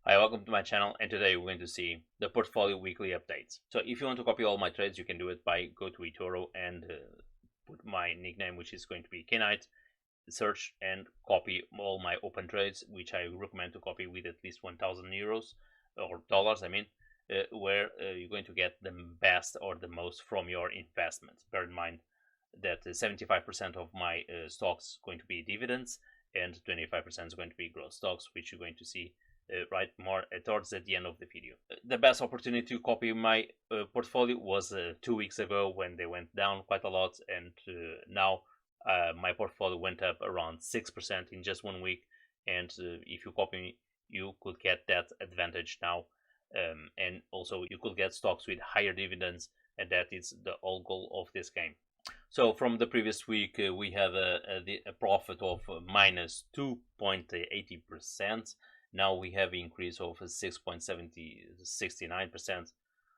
Hi, welcome to my channel, and today we're going to see the portfolio weekly updates. So if you want to copy all my trades, you can do it by go to eToro and put my nickname, which is going to be Kenite, search and copy all my open trades, which I recommend to copy with at least 1,000 euros or dollars, where you're going to get the best or the most from your investments. Bear in mind that 75% of my stocks going to be dividends and 25% is going to be growth stocks, which you're going to see right more towards the end of the video. The best opportunity to copy my portfolio was 2 weeks ago when they went down quite a lot, and now my portfolio went up around 6% in just 1 week. And if you copy me, you could get that advantage now, and also you could get stocks with higher dividends, and that is the whole goal of this game. So from the previous week, we had a profit of minus 2.80%. Now we have an increase of 6.69%,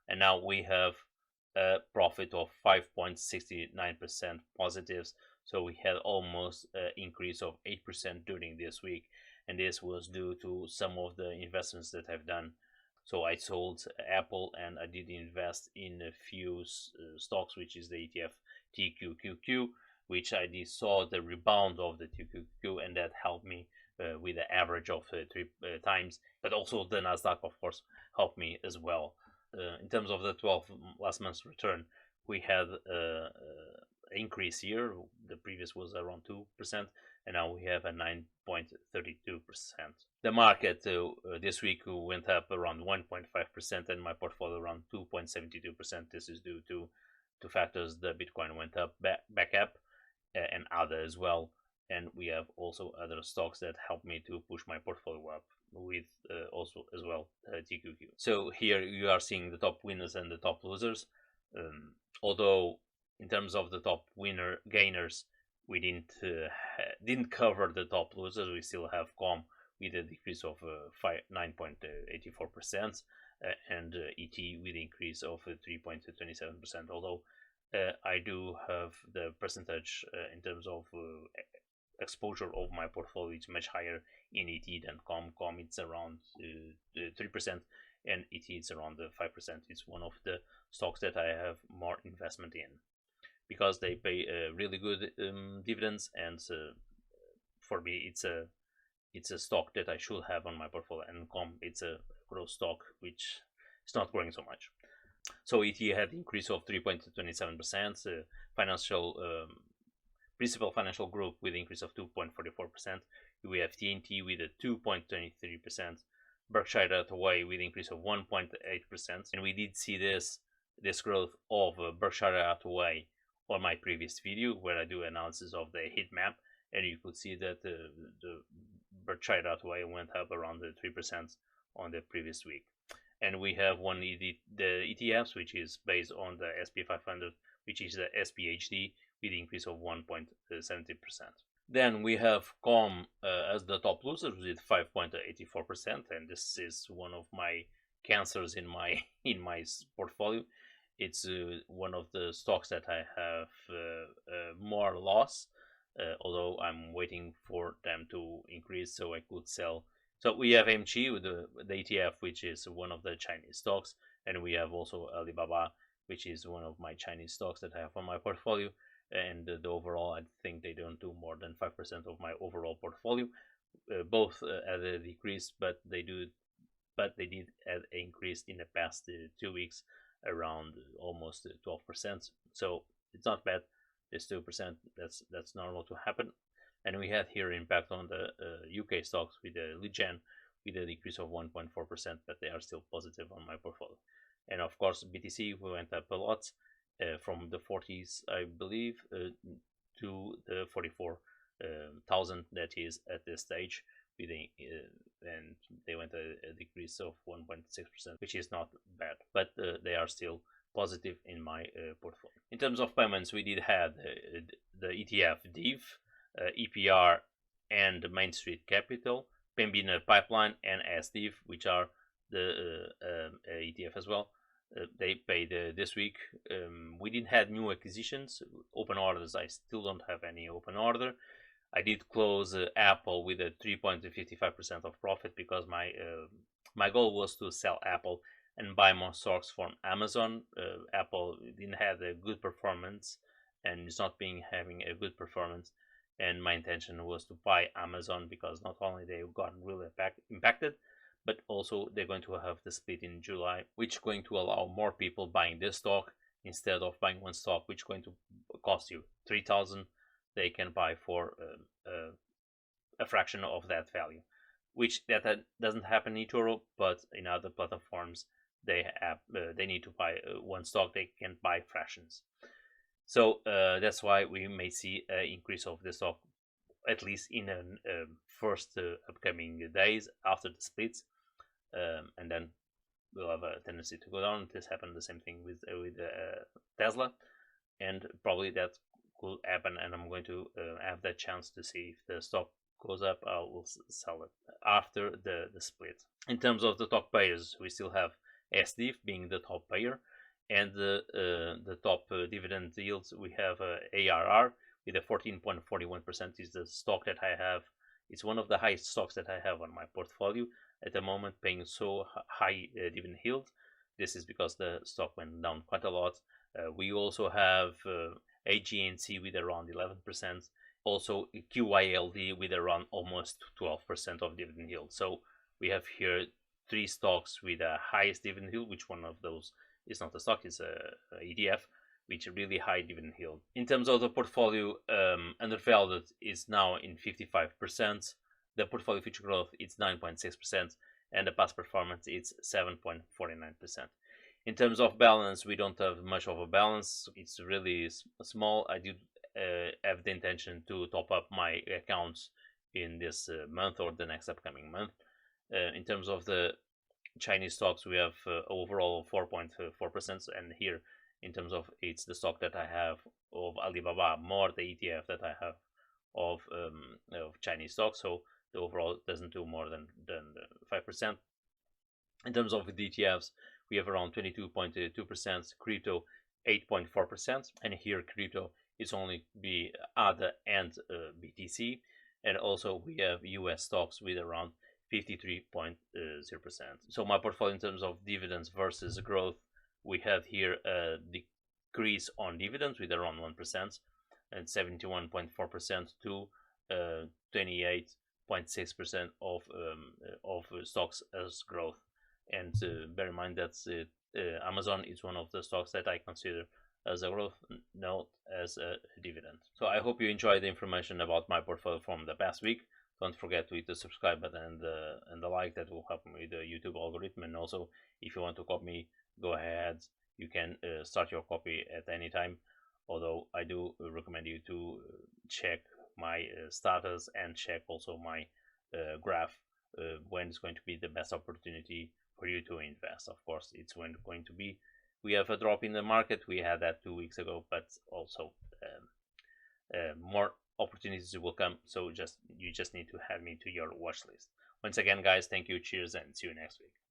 and now we have a profit of 5.69% positives. So we had almost an increase of 8% during this week, and this was due to some of the investments that I've done. So I sold Apple, and I did invest in a few stocks, which is the ETF TQQQ, which I saw the rebound of the TQQQ, and that helped me with the average of 3 times. But also the Nasdaq, of course, helped me as well. In terms of the 12 last month's return, we had an increase here. The previous was around 2%, and now we have a 9.32%. The market this week went up around 1.5%, and my portfolio around 2.72%. This is due to two factors: the Bitcoin went up, back up, and other as well. And we have also other stocks that help me to push my portfolio up, with also as well TQQ. So here you are seeing the top winners and the top losers. Although in terms of the top gainers, we didn't cover the top losers. We still have COM with a decrease of 9.84%, and ET with an increase of 3.27%. Although I do have the percentage in terms of exposure of my portfolio is much higher in ET than COM. COM it's around 3%, and ET is around 5%. It's one of the stocks that I have more investment in because they pay really good dividends, and for me it's a stock that I should have on my portfolio. And COM it's a growth stock which is not growing so much. So ET had an increase of 3.27%, Principal Financial Group with an increase of 2.44%. We have TNT with a 2.23%, Berkshire Hathaway with an increase of 1.8%. And we did see this growth of Berkshire Hathaway on my previous video, where I do analysis of the heat map, and you could see that the Berkshire Hathaway went up around 3% on the previous week. And we have the ETFs, which is based on the SP 500, which is the SPHD, with an increase of 1.70%. Then we have COM as the top loser with 5.84%, and this is one of my cancers in my portfolio. It's one of the stocks that I have more loss, although I'm waiting for them to increase so I could sell. So we have MG with the ETF, which is one of the Chinese stocks, and we have also Alibaba, which is one of my Chinese stocks that I have on my portfolio. And the overall, I think they don't do more than 5% of my overall portfolio. Both at a decrease, but they did have an increase in the past 2 weeks, around almost 12%. So it's not bad. It's 2%. That's normal to happen. And we had here impact on the UK stocks with the lead gen with a decrease of 1.4%, but they are still positive on my portfolio. And of course, BTC went up a lot, from the 40s, I believe, to the 44,000 that is at this stage, and they went a decrease of 1.6%, which is not bad, but they are still positive in my portfolio. In terms of payments, we did have the ETF DIV, EPR, and Main Street Capital, Pembina Pipeline, and SDIV, which are the ETF as well. They paid this week. We didn't have new acquisitions. Open orders, I still don't have any open order. I did close Apple with a 3.55% of profit because my My goal was to sell Apple and buy more stocks from Amazon. Apple didn't have a good performance and it's not being having a good performance. And my intention was to buy Amazon because not only they've gotten really impacted, but also they're going to have the split in July, which is going to allow more people buying this stock instead of buying one stock, which is going to cost you 3,000. They can buy for a fraction of that value, which that doesn't happen in eToro, but in other platforms they need to buy one stock. They can buy fractions. So that's why we may see an increase of the stock, at least in the first upcoming days after the splits, and then we'll have a tendency to go down. This happened the same thing with Tesla, and probably that could happen. And I'm going to have that chance to see if the stock goes up. I will sell it after the split. In terms of the top payers, we still have SDIF being the top payer, and the top dividend yields. We have ARR with a 14.41% is the stock that I have. It's one of the highest stocks that I have on my portfolio at the moment, paying so high dividend yield. This is because the stock went down quite a lot. We also have AGNC with around 11%. Also QYLD with around almost 12% of dividend yield. So we have here three stocks with the highest dividend yield, which one of those is not a stock, it's a ETF, which really high dividend yield. In terms of the portfolio, undervalued is now in 55%. The portfolio future growth is 9.6%, and the past performance is 7.49%. In terms of balance, we don't have much of a balance. It's really small. I do have the intention to top up my accounts in this month or the next upcoming month. In terms of the Chinese stocks, we have overall 4.4%, and here in terms of it's the stock that I have of Alibaba more the ETF that I have of Chinese stocks, so the overall doesn't do more than 5%. In terms of the ETFs, we have around 22.2%, crypto 8.4%, and here crypto is only ADA and BTC, and also we have US stocks with around 53.0%. So my portfolio in terms of dividends versus growth, we have here a decrease on dividends with around 1% and 71.4% to 28.6% of stocks as growth. And bear in mind that Amazon is one of the stocks that I consider as a growth, not as a dividend. So I hope you enjoyed the information about my portfolio from the past week. Don't forget to hit the subscribe button and the like. That will help me with the YouTube algorithm. And also, if you want to copy me, go ahead. You can start your copy at any time. Although I do recommend you to check my status and check also my graph when it's going to be the best opportunity for you to invest. Of course, it's when going to be. We have a drop in the market. We had that 2 weeks ago, but also more opportunities will come. So you just need to add me to your watch list. Once again, guys, thank you. Cheers, and see you next week.